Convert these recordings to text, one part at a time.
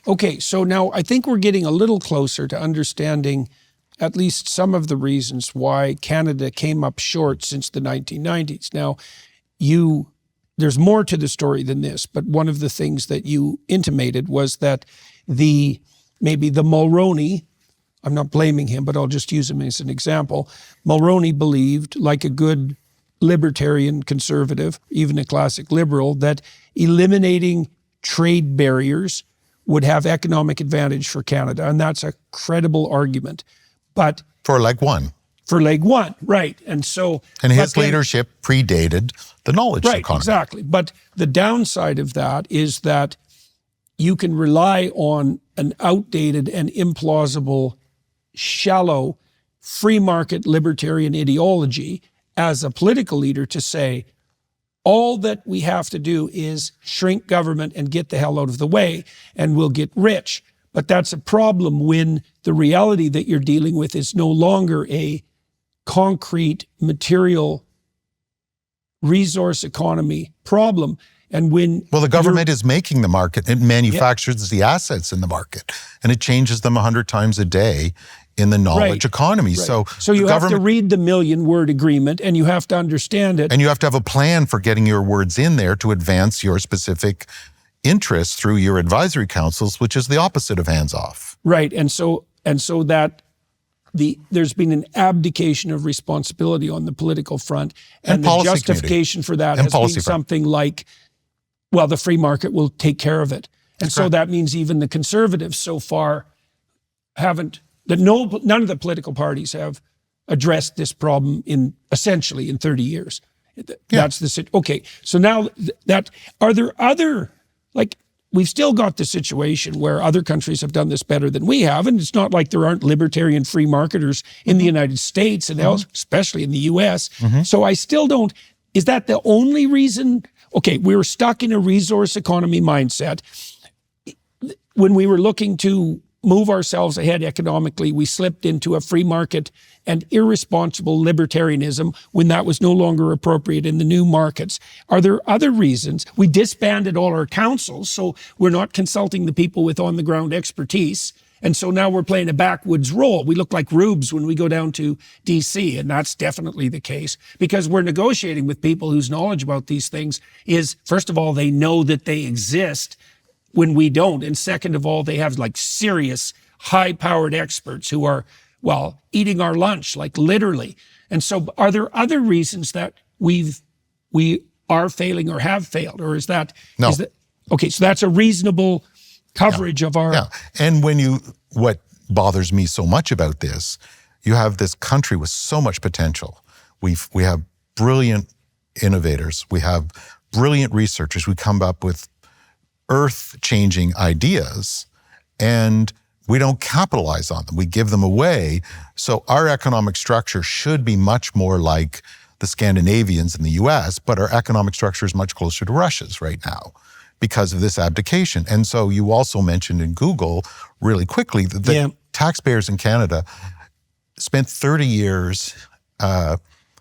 Okay, so now I think we're getting a little closer to understanding at least some of the reasons why Canada came up short since the 1990s. Now, there's more to the story than this, but one of the things that you intimated was that maybe the Mulroney, I'm not blaming him, but I'll just use him as an example. Mulroney believed, like a good libertarian conservative, even a classic liberal, that eliminating trade barriers would have economic advantage for Canada. And that's a credible argument. But for leg one. For leg one, right. And his leadership predated the knowledge economy. Right, exactly. But the downside of that is that you can rely on an outdated and implausible, shallow, free market libertarian ideology as a political leader to say, all that we have to do is shrink government and get the hell out of the way, and we'll get rich. But that's a problem when the reality that you're dealing with is no longer a concrete, material, resource economy problem. And when the government is making the market, it manufactures the assets in the market, and it changes them 100 times a day in the knowledge economy. Right. So you have to read the 1,000,000-word agreement, and you have to understand it. And you have to have a plan for getting your words in there to advance your specific interests through your advisory councils, which is the opposite of hands-off. Right. And so that there's been an abdication of responsibility on the political front, and the justification for that has been something like, well, the free market will take care of it. And so that means even the conservatives so far none of the political parties have addressed this problem essentially in 30 years. That's okay. So now are there other, we've still got the situation where other countries have done this better than we have, and it's not like there aren't libertarian free marketers in the United States and else, especially in the US. So I still don't, is that the only reason? Okay, we were stuck in a resource economy mindset. When we were looking to move ourselves ahead economically, we slipped into a free market and irresponsible libertarianism when that was no longer appropriate in the new markets. Are there other reasons? We disbanded all our councils, so we're not consulting the people with on-the-ground expertise. And so now we're playing a backwoods role. We look like rubes when we go down to DC, and that's definitely the case because we're negotiating with people whose knowledge about these things is, first of all, they know that they exist when we don't. And second of all, they have serious high-powered experts who are, eating our lunch, literally. And so are there other reasons that we are failing or have failed? Or is that... No. Okay, so that's a reasonable coverage of our... Yeah, and what bothers me so much about this, you have this country with so much potential. We have brilliant innovators. We have brilliant researchers. We come up with earth-changing ideas, and we don't capitalize on them. We give them away. So our economic structure should be much more like the Scandinavians in the US, but our economic structure is much closer to Russia's right now because of this abdication. And so you also mentioned in Google really quickly that the taxpayers in Canada spent 30 years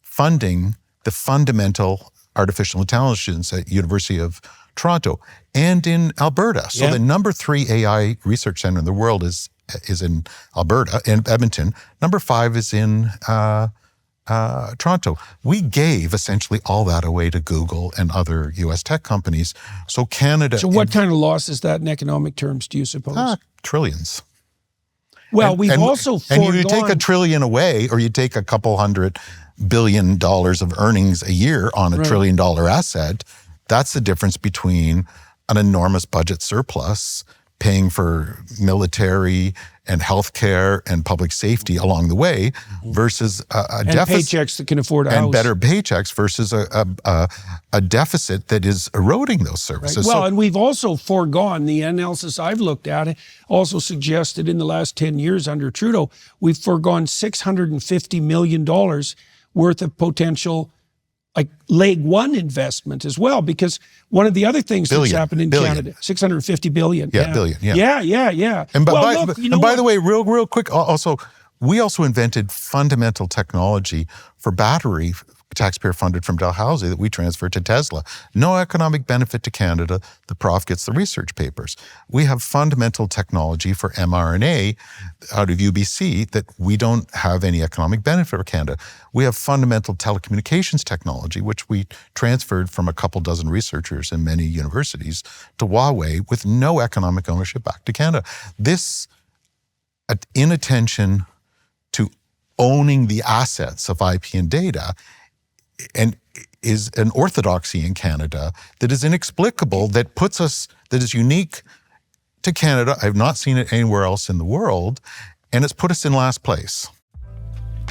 funding the fundamental artificial intelligence at University of Toronto and in Alberta. So the number 3 AI research center in the world is in Alberta, in Edmonton. Number 5 is in Toronto. We gave essentially all that away to Google and other US tech companies. So Canada... So what kind of loss is that in economic terms, do you suppose? Trillions. Well, we've also foregone... And you take $1 trillion away, or you take a couple $100 billion of earnings a year on a $1 trillion asset, that's the difference between an enormous budget surplus paying for military and healthcare and public safety along the way versus a deficit. And paychecks that can afford a house. And better paychecks versus a deficit that is eroding those services. Right. Well, and we've also foregone, the analysis I've looked at also suggested in the last 10 years under Trudeau, we've foregone $650 million worth of potential leg one investment as well, because one of the other things that's happened in Canada, $650 billion. Billion. Yeah. And by the way, real quick, also, We also invented fundamental technology for battery, taxpayer funded from Dalhousie, that we transferred to Tesla. No economic benefit to Canada. The prof gets the research papers. We have fundamental technology for mRNA out of UBC that we don't have any economic benefit for Canada. We have fundamental telecommunications technology, which we transferred from a couple dozen researchers in many universities to Huawei with no economic ownership back to Canada. This inattention to owning the assets of IP and data and is an orthodoxy in Canada that is inexplicable, that is unique to Canada. I've not seen it anywhere else in the world, and it's put us in last place.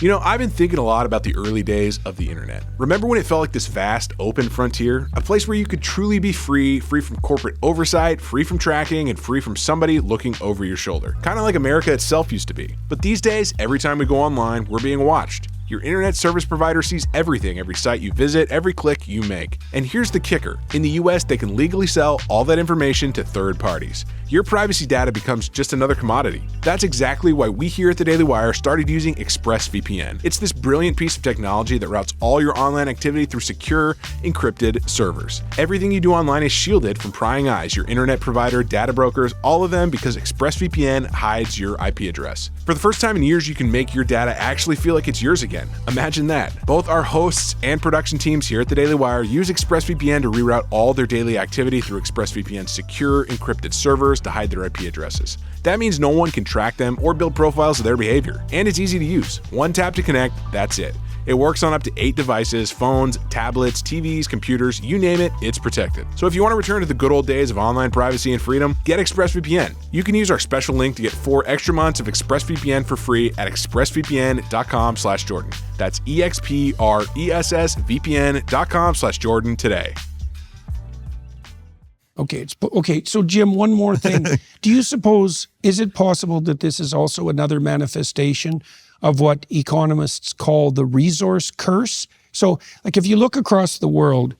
You know, I've been thinking a lot about the early days of the internet. Remember when it felt like this vast, open frontier? A place where you could truly be free from corporate oversight, free from tracking, and free from somebody looking over your shoulder. Kind of like America itself used to be. But these days, every time we go online, we're being watched. Your internet service provider sees everything, every site you visit, every click you make. And here's the kicker. In the US, they can legally sell all that information to third parties. Your privacy data becomes just another commodity. That's exactly why we here at the Daily Wire started using ExpressVPN. It's this brilliant piece of technology that routes all your online activity through secure, encrypted servers. Everything you do online is shielded from prying eyes, your internet provider, data brokers, all of them, because ExpressVPN hides your IP address. For the first time in years, you can make your data actually feel like it's yours again. Imagine that. Both our hosts and production teams here at the Daily Wire use ExpressVPN to reroute all their daily activity through ExpressVPN's secure, encrypted servers to hide their IP addresses. That means no one can track them or build profiles of their behavior. And it's easy to use. One tap to connect, that's it. It works on up to 8 devices, phones, tablets, TVs, computers, you name it, it's protected. So if you want to return to the good old days of online privacy and freedom, get ExpressVPN. You can use our special link to get 4 extra months of ExpressVPN for free at expressvpn.com/Jordan. That's expressvpn.com/Jordan today. Okay, so Jim, one more thing. Do you suppose, is it possible that this is also another manifestation of what economists call the resource curse? So, like, if you look across the world,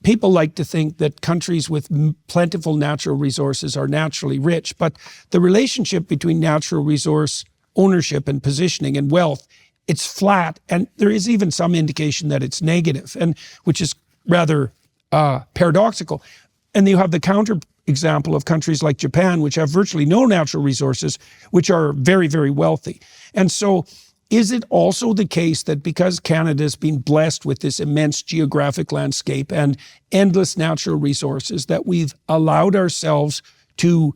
people like to think that countries with plentiful natural resources are naturally rich, but the relationship between natural resource ownership and positioning and wealth, it's flat, and there is even some indication that it's negative, and which is rather paradoxical. And you have the counter example of countries like Japan, which have virtually no natural resources, which are very, very wealthy. And so is it also the case that because Canada's been blessed with this immense geographic landscape and endless natural resources, that we've allowed ourselves to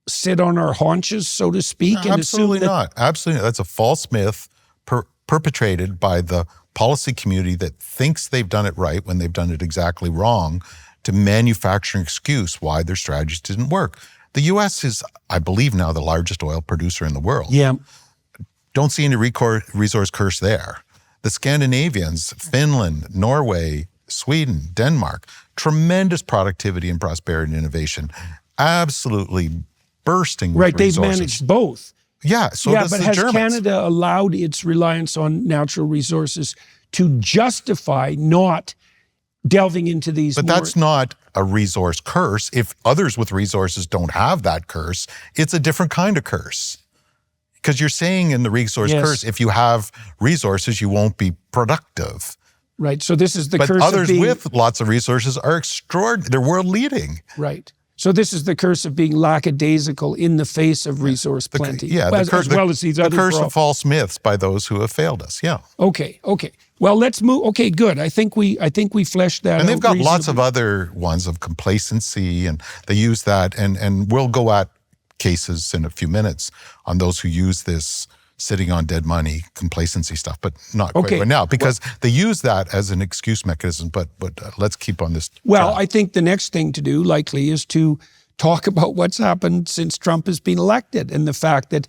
sit on our haunches, so to speak? No, absolutely not. Absolutely not. That's a false myth perpetrated by the policy community that thinks they've done it right when they've done it exactly wrong, to manufacture an excuse why their strategies didn't work. The U.S. is, I believe, now the largest oil producer in the world. Yeah. Don't see any resource curse there. The Scandinavians, Finland, Norway, Sweden, Denmark, tremendous productivity and prosperity and innovation, absolutely bursting with resources. They've managed both. Yeah, so does the Germans. But has Canada allowed its reliance on natural resources to justify not delving into these? But that's not a resource curse. If others with resources don't have that curse, it's a different kind of curse. Because you're saying in the resource curse, if you have resources, you won't be productive. Right, so this is the curse of being... But others with lots of resources are extraordinary. They're world leading. Right. So this is the curse of being lackadaisical in the face of resource plenty. As well as these other... The curse of false myths by those who have failed us, yeah. Okay. Well, let's move. Okay, good. I think we fleshed that out. And they've got lots of other ones of complacency, and they use that, and we'll go at cases in a few minutes on those who use this sitting on dead money, complacency stuff, but not quite right now, because they use that as an excuse mechanism, but let's keep on this. Well, I think the next thing to do, likely, is to talk about what's happened since Trump has been elected, and the fact that,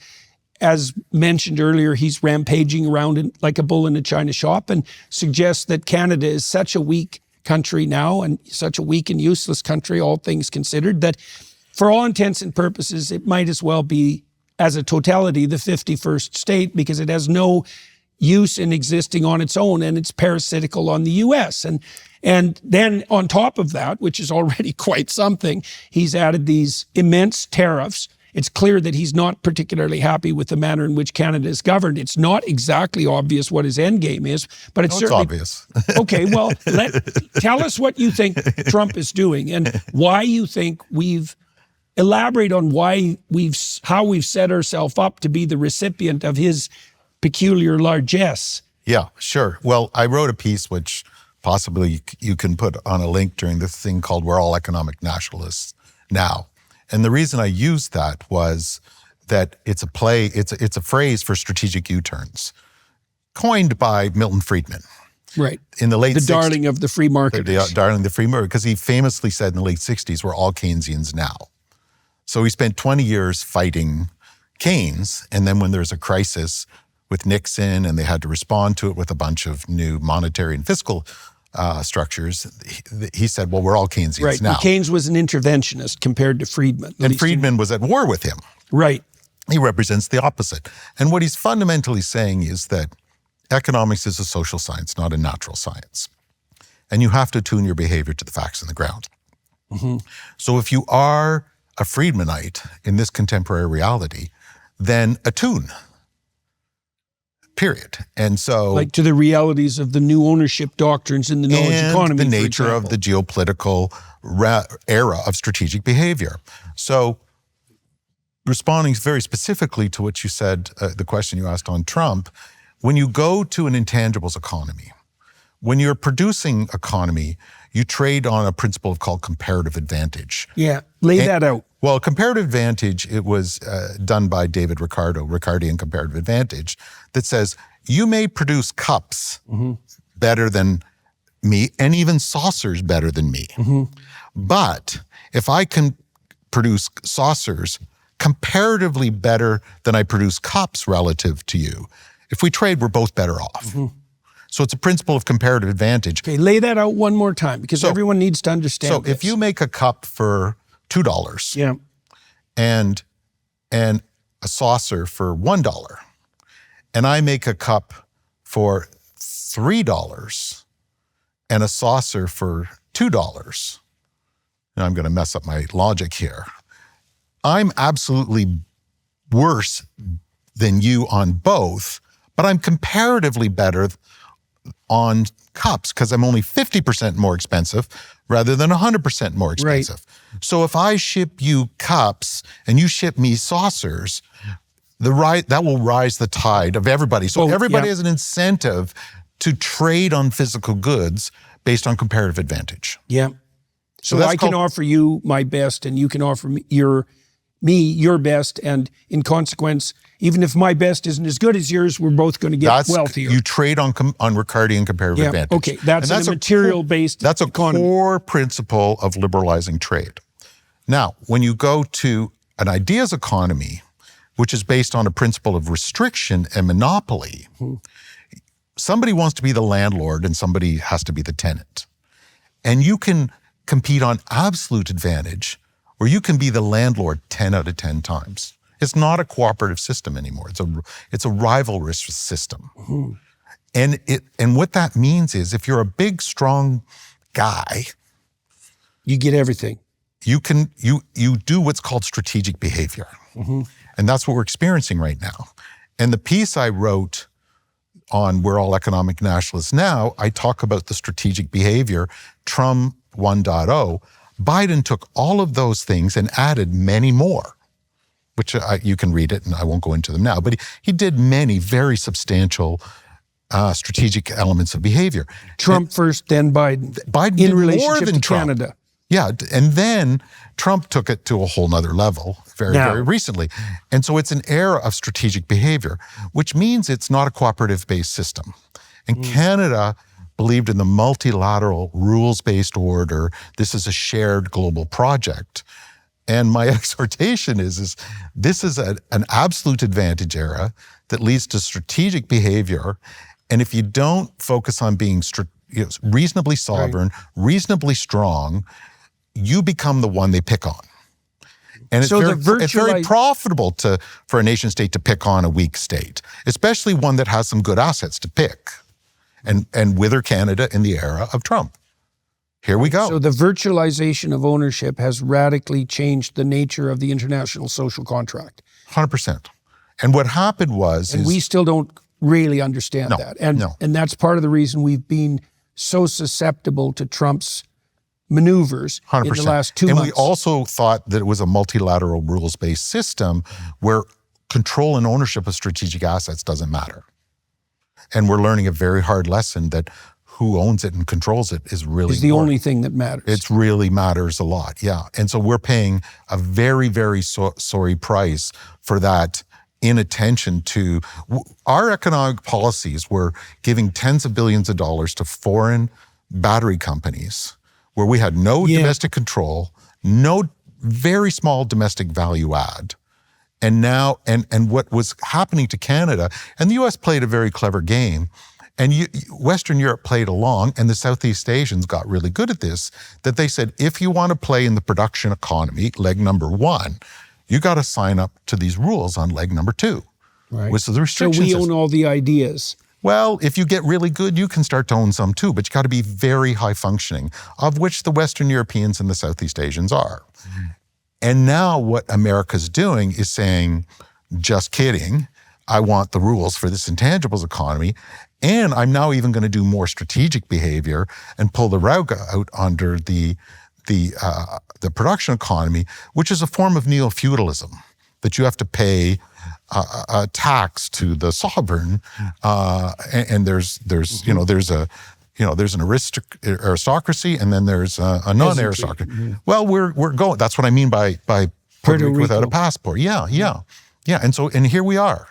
as mentioned earlier, he's rampaging around like a bull in a china shop, and suggests that Canada is such a weak country now, and such a weak and useless country, all things considered, that for all intents and purposes, it might as well be, as a totality, the 51st state, because it has no use in existing on its own, and it's parasitical on the U.S. And then on top of that, which is already quite something, he's added these immense tariffs it's clear that he's not particularly happy with the manner in which Canada is governed. It's not exactly obvious what his end game is, but it's certainly obvious. Okay, well, tell us what you think Trump is doing and why you think elaborate on how we've set ourselves up to be the recipient of his peculiar largesse. Yeah, sure. Well, I wrote a piece which possibly you can put on a link during this thing called We're All Economic Nationalists Now. And the reason I used that was that it's a phrase for strategic U-turns, coined by Milton Friedman. Right. In the late 60s. The darling of the free market. The darling of the free market, because he famously said in the late 60s, we're all Keynesians now. So he spent 20 years fighting Keynes, and then when there's a crisis with Nixon and they had to respond to it with a bunch of new monetary and fiscal structures, he said, well, we're all Keynesians now. Right, Keynes was an interventionist compared to Friedman. And Friedman was at war with him. Right. He represents the opposite. And what he's fundamentally saying is that economics is a social science, not a natural science. And you have to tune your behavior to the facts on the ground. Mm-hmm. So if you are a Friedmanite in this contemporary reality, then attune. Period. And so, like to the realities of the new ownership doctrines in the knowledge economy, the nature of the geopolitical era of strategic behavior. So, responding very specifically to what you said, the question you asked on Trump, when you go to an intangibles economy, when you're producing economy, you trade on a principle called comparative advantage. Yeah, lay that out. Well, comparative advantage, it was done by David Ricardo, Ricardian comparative advantage, that says you may produce cups better than me and even saucers better than me. Mm-hmm. But if I can produce saucers comparatively better than I produce cups relative to you, if we trade, we're both better off. Mm-hmm. So it's a principle of comparative advantage. Okay, lay that out one more time because everyone needs to understand this. If you make a cup for $2 yeah, and a saucer for $1, and I make a cup for $3 and a saucer for $2, and I'm going to mess up my logic here, I'm absolutely worse than you on both, but I'm comparatively better on cups because I'm only 50% more expensive rather than 100% more expensive. Right. So if I ship you cups and you ship me saucers, that will rise the tide of everybody. So everybody has an incentive to trade on physical goods based on comparative advantage. Yeah. So I can offer you my best and you can offer me your best, and in consequence, even if my best isn't as good as yours, we're both going to get wealthier. You trade on Ricardian comparative advantage. Okay, that's a material-based That's a economy. Core principle of liberalizing trade. Now, when you go to an ideas economy, which is based on a principle of restriction and monopoly, somebody wants to be the landlord and somebody has to be the tenant. And you can compete on absolute advantage, or you can be the landlord 10 out of 10 times. It's not a cooperative system anymore. It's a rivalrous system. Mm-hmm. And what that means is if you're a big, strong guy, you get everything. You do what's called strategic behavior. Mm-hmm. And that's what we're experiencing right now. And the piece I wrote on We're All Economic Nationalists Now, I talk about the strategic behavior, Trump 1.0. Biden took all of those things and added many more, which you can read it and I won't go into them now, but he did many very substantial strategic elements of behavior. Trump first, then Biden. Biden in did relationship more than to Trump. Canada. Yeah, and then Trump took it to a whole nother level very recently. And so it's an era of strategic behavior, which means it's not a cooperative-based system. And Canada believed in the multilateral rules-based order. This is a shared global project. And my exhortation is this is an absolute advantage era that leads to strategic behavior. And if you don't focus on being reasonably sovereign, reasonably strong, you become the one they pick on. And it's very profitable for a nation state to pick on a weak state, especially one that has some good assets to pick. And wither Canada in the era of Trump. Here we go. So the virtualization of ownership has radically changed the nature of the international social contract. 100%. And what happened was... And we still don't really understand that. And that's part of the reason we've been so susceptible to Trump's maneuvers 100%. in the last 2 months. And we also thought that it was a multilateral rules-based system where control and ownership of strategic assets doesn't matter. And we're learning a very hard lesson that who owns it and controls it is really the only thing that matters. It really matters a lot, yeah. And so we're paying a very, very sorry price for that inattention to our economic policies. Were giving tens of billions of dollars to foreign battery companies where we had no domestic control, no very small domestic value add. And now, and what was happening to Canada, and the US played a very clever game, and Western Europe played along, and the Southeast Asians got really good at this, that they said, if you want to play in the production economy, leg number 1, you got to sign up to these rules on leg number 2, which is the restrictions. So we own all the ideas. Well, if you get really good, you can start to own some too, but you got to be very high functioning, of which the Western Europeans and the Southeast Asians are. And now what America's doing is saying, just kidding, I want the rules for this intangibles economy, and I'm now even going to do more strategic behavior and pull the rug out under the production economy, which is a form of neo-feudalism, that you have to pay a tax to the sovereign, and there's an aristocracy, and then there's a non-aristocracy. Well, we're going. That's what I mean by Puerto Rico without a passport. Yeah. And here we are.